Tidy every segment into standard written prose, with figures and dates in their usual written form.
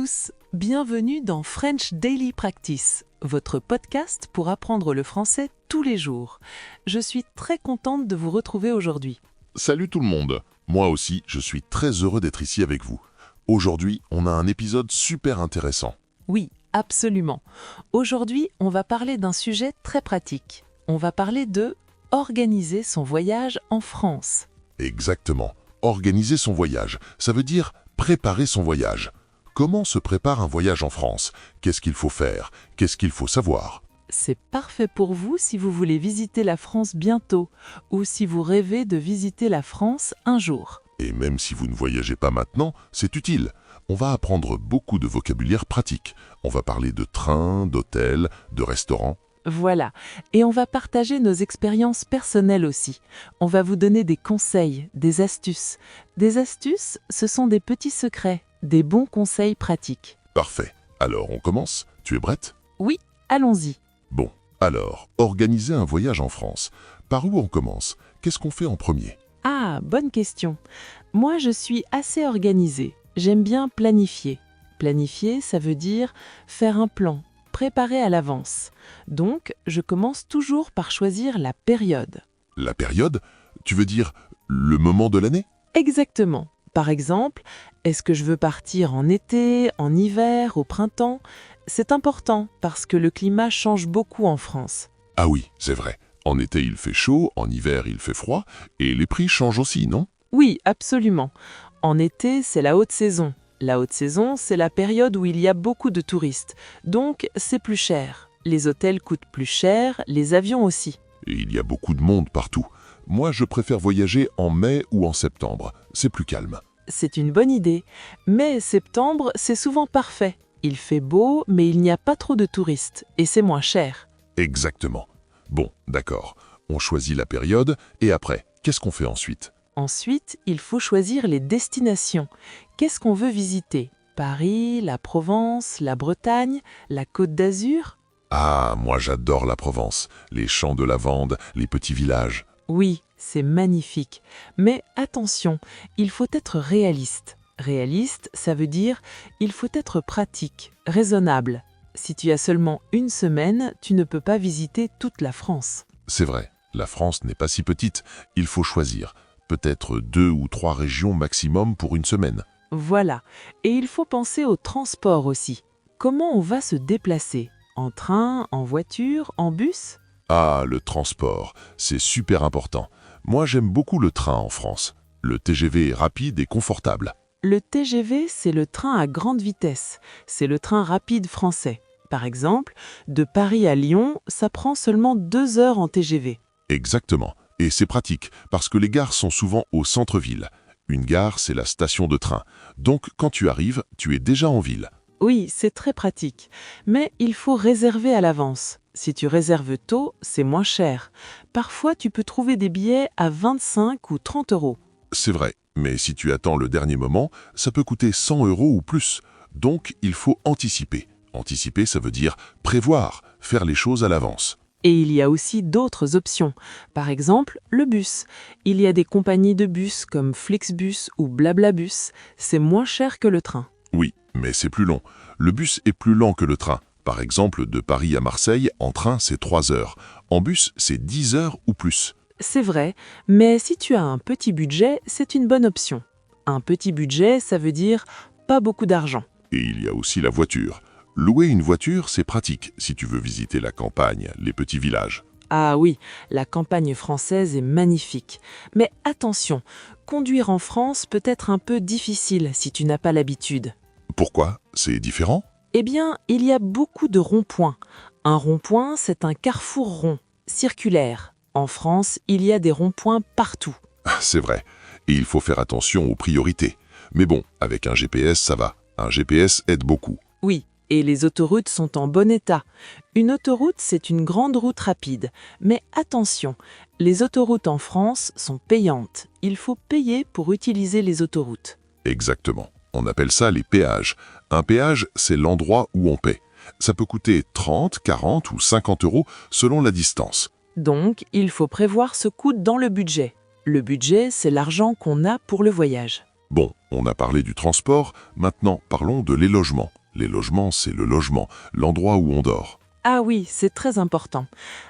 tous, bienvenue dans French Daily Practice, votre podcast pour apprendre le français tous les jours. Je suis très contente de vous retrouver aujourd'hui. Salut tout le monde. Moi aussi, je suis très heureux d'être ici avec vous. Aujourd'hui, on a un épisode super intéressant. Oui, absolument. Aujourd'hui, on va parler d'un sujet très pratique. On va parler de organiser son voyage en France. Exactement. Organiser son voyage, ça veut dire préparer son voyage. Comment se prépare un voyage en France? Qu'est-ce qu'il faut faire? Qu'est-ce qu'il faut savoir? C'est parfait pour vous si vous voulez visiter la France bientôt ou si vous rêvez de visiter la France un jour. Et même si vous ne voyagez pas maintenant, c'est utile. On va apprendre beaucoup de vocabulaire pratique. On va parler de train, d'hôtel, de restaurant. Voilà, et on va partager nos expériences personnelles aussi. On va vous donner des conseils, des astuces. Des astuces, ce sont des petits secrets, des bons conseils pratiques. Parfait. Alors, on commence? Tu es prête? Oui, allons-y. Bon, alors, organiser un voyage en France. Par où on commence? Qu'est-ce qu'on fait en premier? Ah, bonne question. Moi, je suis assez organisée. J'aime bien planifier. Planifier, ça veut dire faire un plan, préparer à l'avance. Donc, je commence toujours par choisir la période. La période? Tu veux dire le moment de l'année? Exactement. Par exemple, est-ce que je veux partir en été, en hiver, au printemps? C'est important parce que le climat change beaucoup en France. Ah oui, c'est vrai. En été, il fait chaud, en hiver, il fait froid, et les prix changent aussi, non? Oui, absolument. En été, c'est la haute saison. La haute saison, c'est la période où il y a beaucoup de touristes. Donc, c'est plus cher. Les hôtels coûtent plus cher, les avions aussi. Et il y a beaucoup de monde partout. Moi, je préfère voyager en mai ou en septembre. C'est plus calme. C'est une bonne idée. Mais et septembre, c'est souvent parfait. Il fait beau, mais il n'y a pas trop de touristes. Et c'est moins cher. Exactement. Bon, d'accord. On choisit la période, et après, qu'est-ce qu'on fait ensuite? Ensuite, il faut choisir les destinations. Qu'est-ce qu'on veut visiter? Paris, la Provence, la Bretagne, la Côte d'Azur? Ah, moi j'adore la Provence, les champs de lavande, les petits villages. Oui, c'est magnifique. Mais attention, il faut être réaliste. Réaliste, ça veut dire il faut être pratique, raisonnable. Si tu as seulement une semaine, tu ne peux pas visiter toute la France. C'est vrai, la France n'est pas si petite, il faut choisir. Peut-être 2 ou 3 régions maximum pour une semaine. Voilà. Et il faut penser au transport aussi. Comment on va se déplacer? En train, en voiture, en bus? Ah, le transport, c'est super important. Moi j'aime beaucoup le train en France. Le TGV est rapide et confortable. Le TGV, c'est le train à grande vitesse. C'est le train rapide français. Par exemple, de Paris à Lyon, ça prend seulement 2 heures en TGV. Exactement. Et c'est pratique, parce que les gares sont souvent au centre-ville. Une gare, c'est la station de train. Donc, quand tu arrives, tu es déjà en ville. Oui, c'est très pratique. Mais il faut réserver à l'avance. Si tu réserves tôt, c'est moins cher. Parfois, tu peux trouver des billets à 25 ou 30 euros. C'est vrai, mais si tu attends le dernier moment, ça peut coûter 100 euros ou plus. Donc, il faut anticiper. Anticiper, ça veut dire prévoir, faire les choses à l'avance. Et il y a aussi d'autres options. Par exemple, le bus. Il y a des compagnies de bus comme Flixbus ou Blablabus. C'est moins cher que le train. Oui, mais c'est plus long. Le bus est plus lent que le train. Par exemple, de Paris à Marseille, en train, c'est 3 heures. En bus, c'est 10 heures ou plus. C'est vrai, mais si tu as un petit budget, c'est une bonne option. Un petit budget, ça veut dire pas beaucoup d'argent. Et il y a aussi la voiture. Louer une voiture, c'est pratique si tu veux visiter la campagne, les petits villages. Ah oui, la campagne française est magnifique. Mais attention, conduire en France peut être un peu difficile si tu n'as pas l'habitude. Pourquoi? C'est différent? Eh bien, il y a beaucoup de ronds-points. Un rond-point, c'est un carrefour rond, circulaire. En France, il y a des ronds-points partout. C'est vrai. Et il faut faire attention aux priorités. Mais bon, avec un GPS, ça va. Un GPS aide beaucoup. Oui, et les autoroutes sont en bon état. Une autoroute, c'est une grande route rapide. Mais attention, les autoroutes en France sont payantes. Il faut payer pour utiliser les autoroutes. Exactement. On appelle ça les péages. Un péage, c'est l'endroit où on paie. Ça peut coûter 30, 40 ou 50 euros selon la distance. Donc, il faut prévoir ce coût dans le budget. Le budget, c'est l'argent qu'on a pour le voyage. Bon, on a parlé du transport, maintenant parlons de les logements. Les logements, c'est le logement, l'endroit où on dort. Ah oui, c'est très important.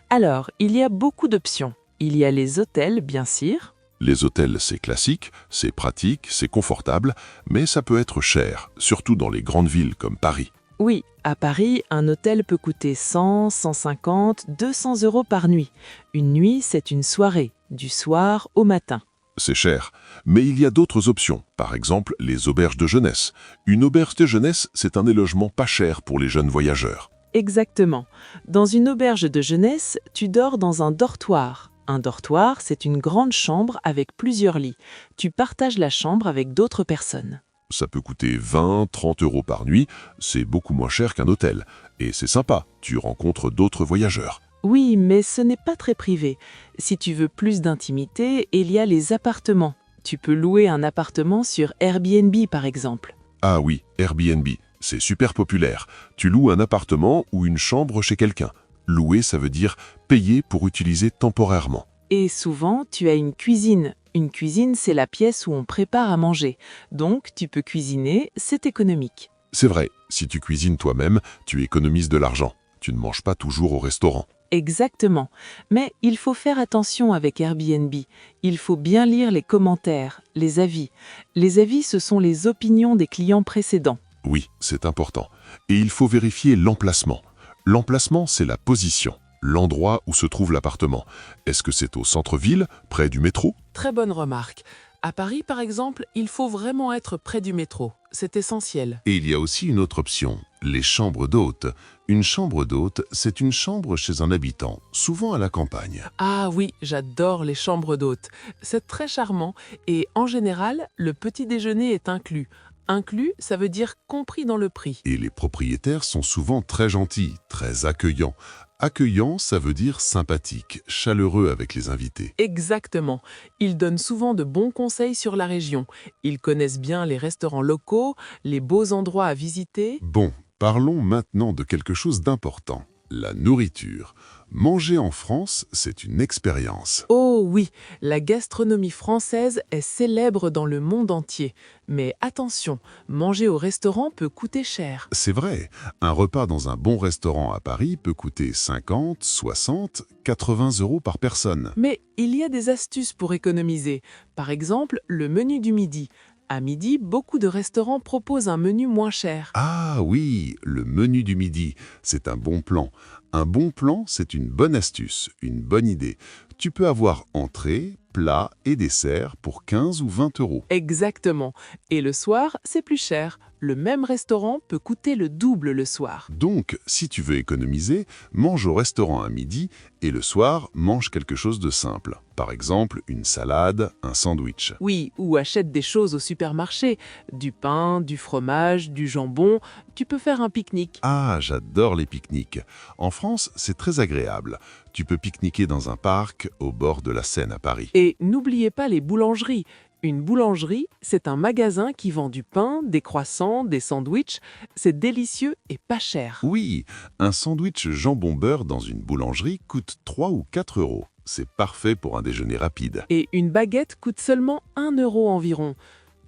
Alors, il y a beaucoup d'options. Il y a les hôtels, bien sûr. Les hôtels, c'est classique, c'est pratique, c'est confortable, mais ça peut être cher, surtout dans les grandes villes comme Paris. Oui, à Paris, un hôtel peut coûter 100, 150, 200 euros par nuit. Une nuit, c'est une soirée, du soir au matin. C'est cher, mais il y a d'autres options, par exemple les auberges de jeunesse. Une auberge de jeunesse, c'est un logement pas cher pour les jeunes voyageurs. Exactement. Dans une auberge de jeunesse, tu dors dans un dortoir. Un dortoir, c'est une grande chambre avec plusieurs lits. Tu partages la chambre avec d'autres personnes. Ça peut coûter 20, 30 euros par nuit, c'est beaucoup moins cher qu'un hôtel. Et c'est sympa, tu rencontres d'autres voyageurs. Oui, mais ce n'est pas très privé. Si tu veux plus d'intimité, il y a les appartements. Tu peux louer un appartement sur Airbnb, par exemple. Ah oui, Airbnb, c'est super populaire. Tu loues un appartement ou une chambre chez quelqu'un. Louer, ça veut dire payer pour utiliser temporairement. Et souvent, tu as une cuisine. Une cuisine, c'est la pièce où on prépare à manger. Donc, tu peux cuisiner, c'est économique. C'est vrai, si tu cuisines toi-même, tu économises de l'argent. Tu ne manges pas toujours au restaurant. Exactement. Mais il faut faire attention avec Airbnb. Il faut bien lire les commentaires, les avis. Les avis, ce sont les opinions des clients précédents. Oui, c'est important. Et il faut vérifier l'emplacement. L'emplacement, c'est la position, l'endroit où se trouve l'appartement. Est-ce que c'est au centre-ville, près du métro? Très bonne remarque. À Paris, par exemple, il faut vraiment être près du métro. C'est essentiel. Et il y a aussi une autre option, les chambres d'hôtes. Une chambre d'hôte, c'est une chambre chez un habitant, souvent à la campagne. Ah oui, j'adore les chambres d'hôtes. C'est très charmant et en général, le petit déjeuner est inclus. Inclus, ça veut dire compris dans le prix. Et les propriétaires sont souvent très gentils, très accueillants. Accueillant, ça veut dire sympathique, chaleureux avec les invités. Exactement. Ils donnent souvent de bons conseils sur la région. Ils connaissent bien les restaurants locaux, les beaux endroits à visiter. Bon, parlons maintenant de quelque chose d'important, la nourriture. Manger en France, c'est une expérience. Oh oui, la gastronomie française est célèbre dans le monde entier. Mais attention, manger au restaurant peut coûter cher. C'est vrai, un repas dans un bon restaurant à Paris peut coûter 50, 60, 80 euros par personne. Mais il y a des astuces pour économiser. Par exemple, le menu du midi. À midi, beaucoup de restaurants proposent un menu moins cher. Ah oui, le menu du midi, c'est un bon plan. Un bon plan, c'est une bonne astuce, une bonne idée. Tu peux avoir entrée, plat et dessert pour 15 ou 20 euros. Exactement. Et le soir, c'est plus cher. Le même restaurant peut coûter le double le soir. Donc, si tu veux économiser, mange au restaurant à midi et le soir, mange quelque chose de simple. Par exemple, une salade, un sandwich. Oui, ou achète des choses au supermarché. Du pain, du fromage, du jambon. Tu peux faire un pique-nique. Ah, j'adore les pique-niques. En France, c'est très agréable. Tu peux pique-niquer dans un parc au bord de la Seine à Paris. Et n'oubliez pas les boulangeries. Une boulangerie, c'est un magasin qui vend du pain, des croissants, des sandwichs. C'est délicieux et pas cher. Oui, un sandwich jambon-beurre dans une boulangerie coûte 3 ou 4 euros. C'est parfait pour un déjeuner rapide. Et une baguette coûte seulement 1 euro environ.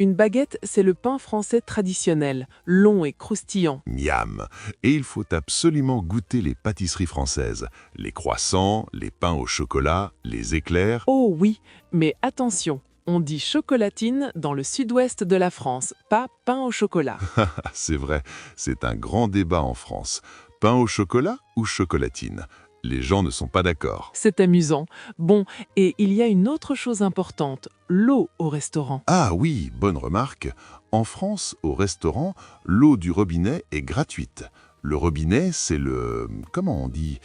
Une baguette, c'est le pain français traditionnel, long et croustillant. Miam. Et il faut absolument goûter les pâtisseries françaises. Les croissants, les pains au chocolat, les éclairs. Oh oui, mais attention, on dit chocolatine dans le sud-ouest de la France, pas pain au chocolat. Ah, c'est vrai, c'est un grand débat en France. Pain au chocolat ou chocolatine? Les gens ne sont pas d'accord. C'est amusant. Bon, et il y a une autre chose importante, l'eau au restaurant. Ah oui, bonne remarque. En France, au restaurant, l'eau du robinet est gratuite. Le robinet, c'est comment on dit?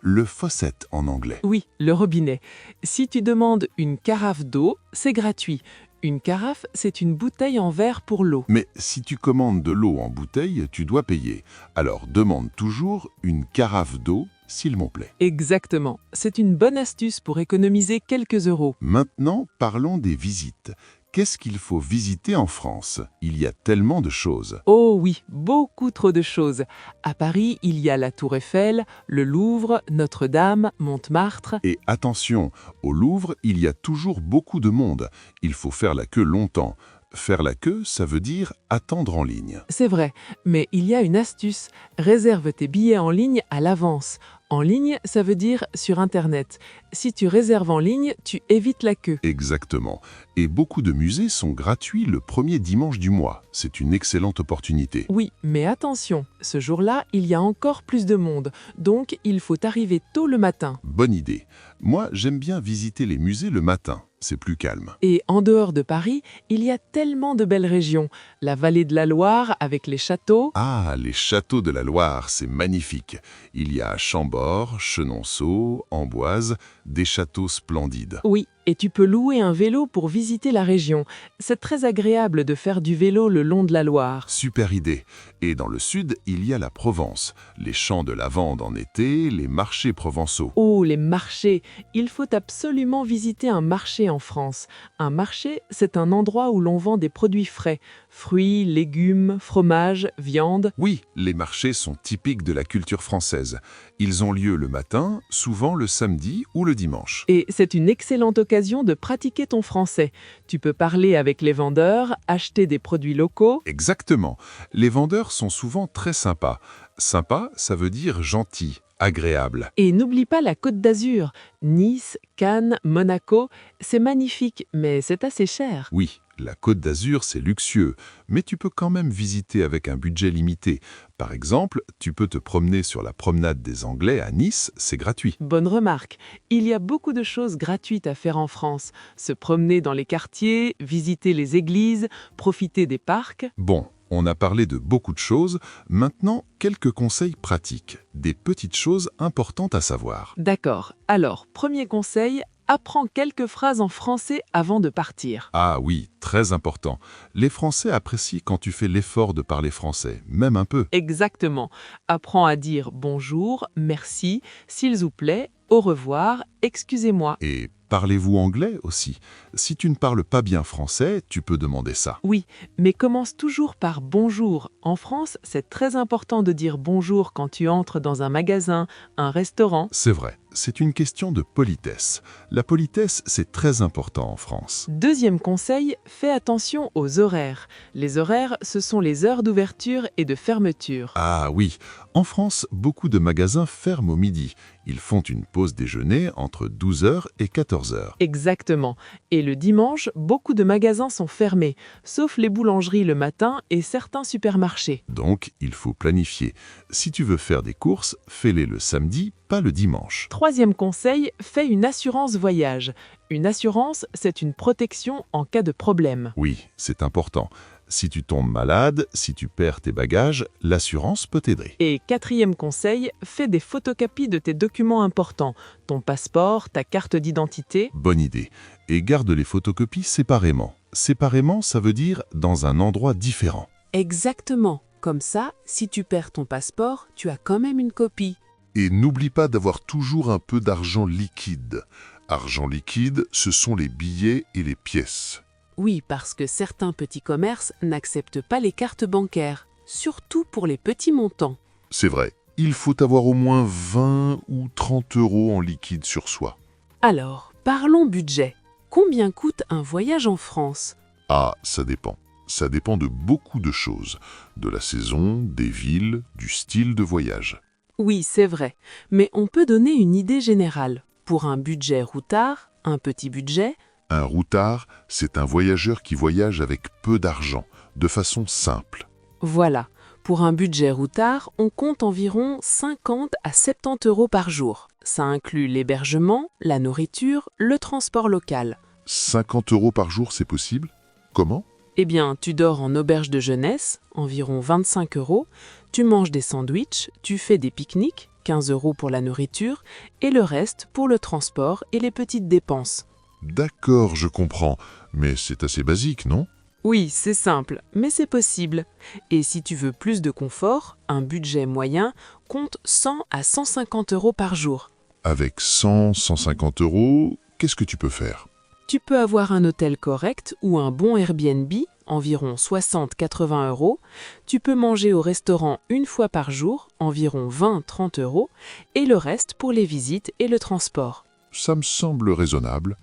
Le faucet en anglais. Oui, le robinet. Si tu demandes une carafe d'eau, c'est gratuit. Une carafe, c'est une bouteille en verre pour l'eau. Mais si tu commandes de l'eau en bouteille, tu dois payer. Alors demande toujours une carafe d'eau, s'il m'en plaît. Exactement. C'est une bonne astuce pour économiser quelques euros. Maintenant, parlons des visites. Qu'est-ce qu'il faut visiter en France? Il y a tellement de choses. Oh oui, beaucoup trop de choses. À Paris, il y a la Tour Eiffel, le Louvre, Notre-Dame, Montmartre. Et attention, au Louvre, il y a toujours beaucoup de monde. Il faut faire la queue longtemps. faire la queue, ça veut dire attendre en ligne. C'est vrai, mais il y a une astuce. Réserve tes billets en ligne à l'avance. En ligne, ça veut dire sur Internet. Si tu réserves en ligne, tu évites la queue. Exactement. Et beaucoup de musées sont gratuits le premier dimanche du mois. C'est une excellente opportunité. Oui, mais attention, ce jour-là, il y a encore plus de monde, donc il faut arriver tôt le matin. Bonne idée. Moi, j'aime bien visiter les musées le matin. C'est plus calme. Et en dehors de Paris, il y a tellement de belles régions. La vallée de la Loire avec les châteaux. Ah, les châteaux de la Loire, c'est magnifique. Il y a Chambord, Chenonceau, Amboise, des châteaux splendides. Oui, et tu peux louer un vélo pour visiter la région. C'est très agréable de faire du vélo le long de la Loire. Super idée. Et dans le sud, il y a la Provence. Les champs de lavande en été, les marchés provençaux. Oh, les marchés! Il faut absolument visiter un marché en France. Un marché, c'est un endroit où l'on vend des produits frais. Fruits, légumes, fromages, viande. Oui, les marchés sont typiques de la culture française. Ils ont lieu le matin, souvent le samedi ou le dimanche. Et c'est une excellente occasion de pratiquer ton français. Tu peux parler avec les vendeurs, acheter des produits locaux. Exactement. Les vendeurs sont souvent très sympas. Sympa, ça veut dire gentil, agréable. Et n'oublie pas la Côte d'Azur. Nice, Cannes, Monaco, c'est magnifique, mais c'est assez cher. Oui, la Côte d'Azur, c'est luxueux, mais tu peux quand même visiter avec un budget limité. Par exemple, tu peux te promener sur la promenade des Anglais à Nice, c'est gratuit. Bonne remarque. Il y a beaucoup de choses gratuites à faire en France. Se promener dans les quartiers, visiter les églises, profiter des parcs. Bon, on a parlé de beaucoup de choses, maintenant quelques conseils pratiques, des petites choses importantes à savoir. D'accord. Alors, premier conseil, apprends quelques phrases en français avant de partir. Ah oui, très important. Les Français apprécient quand tu fais l'effort de parler français, même un peu. Exactement. Apprends à dire bonjour, merci, s'il vous plaît, au revoir, excusez-moi. Et parlez-vous anglais aussi? Si tu ne parles pas bien français, tu peux demander ça. Oui, mais commence toujours par bonjour. En France, c'est très important de dire bonjour quand tu entres dans un magasin, un restaurant. C'est vrai, c'est une question de politesse. La politesse, c'est très important en France. Deuxième conseil, fais attention aux horaires. Les horaires, ce sont les heures d'ouverture et de fermeture. Ah oui, en France, beaucoup de magasins ferment au midi. Ils font une pause déjeuner entre 12h et 14h. Exactement. Et le dimanche, beaucoup de magasins sont fermés, sauf les boulangeries le matin et certains supermarchés. Donc, il faut planifier. Si tu veux faire des courses, fais-les le samedi, pas le dimanche. Troisième conseil, fais une assurance voyage. Une assurance, c'est une protection en cas de problème. Oui, c'est important. Si tu tombes malade, si tu perds tes bagages, l'assurance peut t'aider. Et quatrième conseil, fais des photocopies de tes documents importants, ton passeport, ta carte d'identité. Bonne idée. Et garde les photocopies séparément. Séparément, ça veut dire dans un endroit différent. Exactement. Comme ça, si tu perds ton passeport, tu as quand même une copie. Et n'oublie pas d'avoir toujours un peu d'argent liquide. Argent liquide, ce sont les billets et les pièces. Oui, parce que certains petits commerces n'acceptent pas les cartes bancaires, surtout pour les petits montants. C'est vrai, il faut avoir au moins 20 ou 30 euros en liquide sur soi. Alors, parlons budget. Combien coûte un voyage en France? Ah, ça dépend. Ça dépend de beaucoup de choses. De la saison, des villes, du style de voyage. Oui, c'est vrai, mais on peut donner une idée générale. Pour un budget routard, un petit budget. Un routard, c'est un voyageur qui voyage avec peu d'argent, de façon simple. Voilà, pour un budget routard, on compte environ 50 à 70 euros par jour. Ça inclut l'hébergement, la nourriture, le transport local. 50 euros par jour, c'est possible? Comment? Eh bien, tu dors en auberge de jeunesse, environ 25 euros, tu manges des sandwichs, tu fais des pique-niques, 15 euros pour la nourriture, et le reste pour le transport et les petites dépenses. D'accord, je comprends. Mais c'est assez basique, non? Oui, c'est simple, mais c'est possible. Et si tu veux plus de confort, un budget moyen compte 100 à 150 euros par jour. Avec 100, 150 euros, qu'est-ce que tu peux faire? Tu peux avoir un hôtel correct ou un bon Airbnb, environ 60-80 euros. Tu peux manger au restaurant une fois par jour, environ 20-30 euros, et le reste pour les visites et le transport. Ça me semble raisonnable.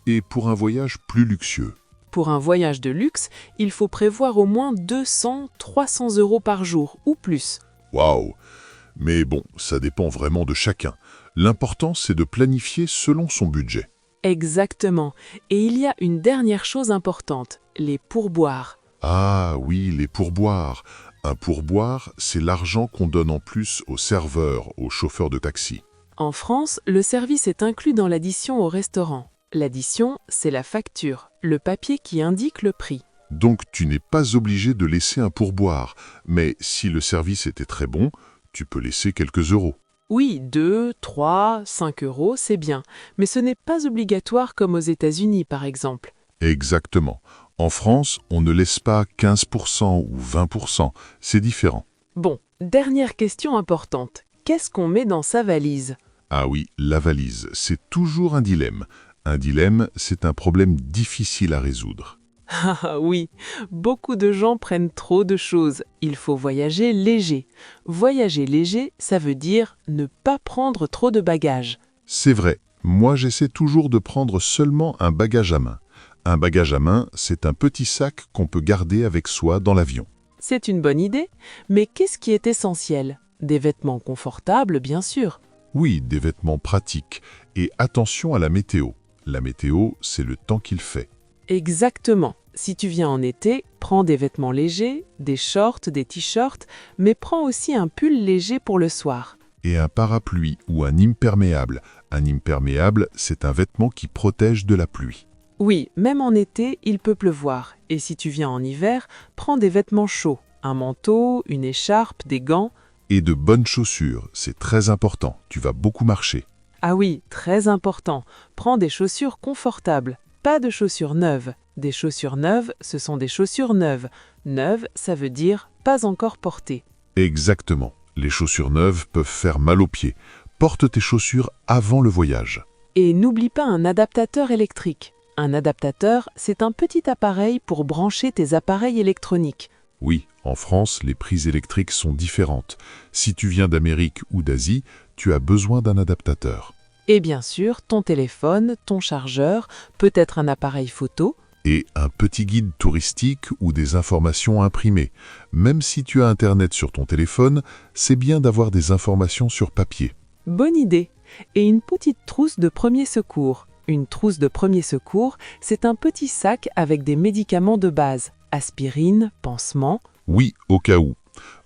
Et pour un voyage plus luxueux? Pour un voyage de luxe, il faut prévoir au moins 200-300 € par jour ou plus. Waouh! Mais bon, ça dépend vraiment de chacun. L'important, c'est de planifier selon son budget. Exactement. Et il y a une dernière chose importante, les pourboires. Ah oui, les pourboires. Un pourboire, c'est l'argent qu'on donne en plus aux serveurs, aux chauffeurs de taxi. En France, le service est inclus dans l'addition au restaurant. L'addition, c'est la facture, le papier qui indique le prix. Donc tu n'es pas obligé de laisser un pourboire, mais si le service était très bon, tu peux laisser quelques euros. Oui, 2, 3, 5 €, c'est bien, mais ce n'est pas obligatoire comme aux États-Unis par exemple. Exactement. En France, on ne laisse pas 15% ou 20%, c'est différent. Bon, dernière question importante. Qu'est-ce qu'on met dans sa valise? Ah oui, la valise, c'est toujours un dilemme. Un dilemme, c'est un problème difficile à résoudre. Ah oui, beaucoup de gens prennent trop de choses. Il faut voyager léger. Voyager léger, ça veut dire ne pas prendre trop de bagages. C'est vrai, moi j'essaie toujours de prendre seulement un bagage à main. Un bagage à main, c'est un petit sac qu'on peut garder avec soi dans l'avion. C'est une bonne idée, mais qu'est-ce qui est essentiel? Des vêtements confortables, bien sûr. Oui, des vêtements pratiques. Et attention à la météo. La météo, c'est le temps qu'il fait. Exactement. Si tu viens en été, prends des vêtements légers, des shorts, des t-shirts, mais prends aussi un pull léger pour le soir. Et un parapluie ou un imperméable. Un imperméable, c'est un vêtement qui protège de la pluie. Oui, même en été, il peut pleuvoir. Et si tu viens en hiver, prends des vêtements chauds. Un manteau, une écharpe, des gants. Et de bonnes chaussures, c'est très important. Tu vas beaucoup marcher. Ah oui, très important. Prends des chaussures confortables. Pas de chaussures neuves. Des chaussures neuves, ce sont des chaussures neuves. Neuves, ça veut dire pas encore portées. Exactement. Les chaussures neuves peuvent faire mal aux pieds. Porte tes chaussures avant le voyage. Et n'oublie pas un adaptateur électrique. Un adaptateur, c'est un petit appareil pour brancher tes appareils électroniques. Oui, en France, les prises électriques sont différentes. Si tu viens d'Amérique ou d'Asie, tu as besoin d'un adaptateur. Et bien sûr, ton téléphone, ton chargeur, peut-être un appareil photo. Et un petit guide touristique ou des informations imprimées. Même si tu as Internet sur ton téléphone, c'est bien d'avoir des informations sur papier. Bonne idée. Et une petite trousse de premier secours. Une trousse de premier secours, c'est un petit sac avec des médicaments de base. Aspirine, pansement. Oui, au cas où.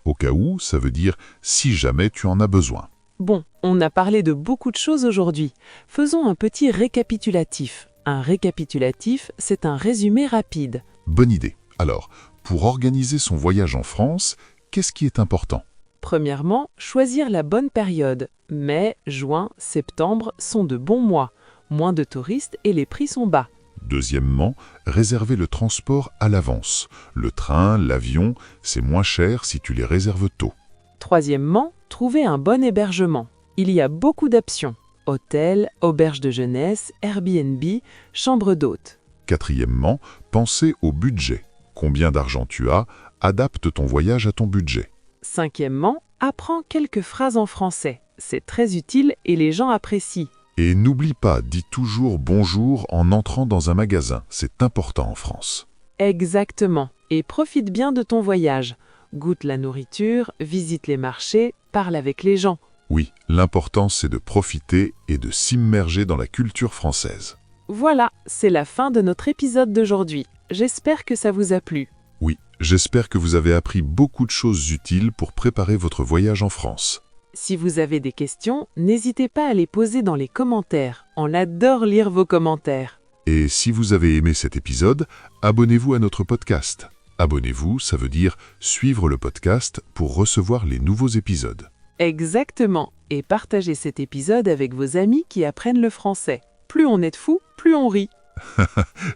Au cas où, ça veut dire si jamais tu en as besoin. Bon, on a parlé de beaucoup de choses aujourd'hui. Faisons un petit récapitulatif. Un récapitulatif, c'est un résumé rapide. Bonne idée. Alors, pour organiser son voyage en France, qu'est-ce qui est important? Premièrement, choisir la bonne période. Mai, juin, septembre sont de bons mois. Moins de touristes et les prix sont bas. Deuxièmement, réserver le transport à l'avance. Le train, l'avion, c'est moins cher si tu les réserves tôt. Troisièmement, trouver un bon hébergement. Il y a beaucoup d'options. Hôtel, auberge de jeunesse, Airbnb, chambre d'hôte. Quatrièmement, penser au budget. Combien d'argent tu as? Adapte ton voyage à ton budget. Cinquièmement, apprends quelques phrases en français. C'est très utile et les gens apprécient. Et n'oublie pas, dis toujours bonjour en entrant dans un magasin. C'est important en France. Exactement. Et profite bien de ton voyage. Goûte la nourriture, visite les marchés, parle avec les gens. Oui, l'important c'est de profiter et de s'immerger dans la culture française. Voilà, c'est la fin de notre épisode d'aujourd'hui. J'espère que ça vous a plu. Oui, j'espère que vous avez appris beaucoup de choses utiles pour préparer votre voyage en France. Si vous avez des questions, n'hésitez pas à les poser dans les commentaires. On adore lire vos commentaires. Et si vous avez aimé cet épisode, abonnez-vous à notre podcast. Abonnez-vous, ça veut dire suivre le podcast pour recevoir les nouveaux épisodes. Exactement. Et partagez cet épisode avec vos amis qui apprennent le français. Plus on est de fous, plus on rit.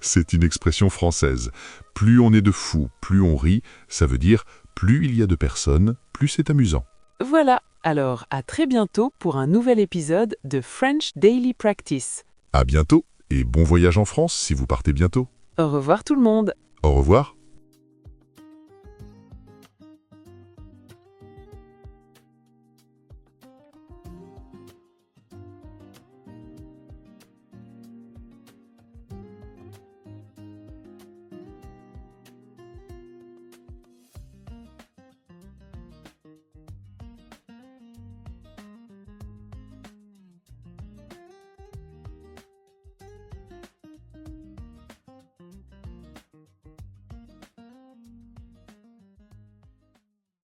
C'est une expression française. Plus on est de fous, plus on rit, ça veut dire plus il y a de personnes, plus c'est amusant. Voilà, alors à très bientôt pour un nouvel épisode de French Daily Practice. À bientôt et bon voyage en France si vous partez bientôt. Au revoir tout le monde. Au revoir.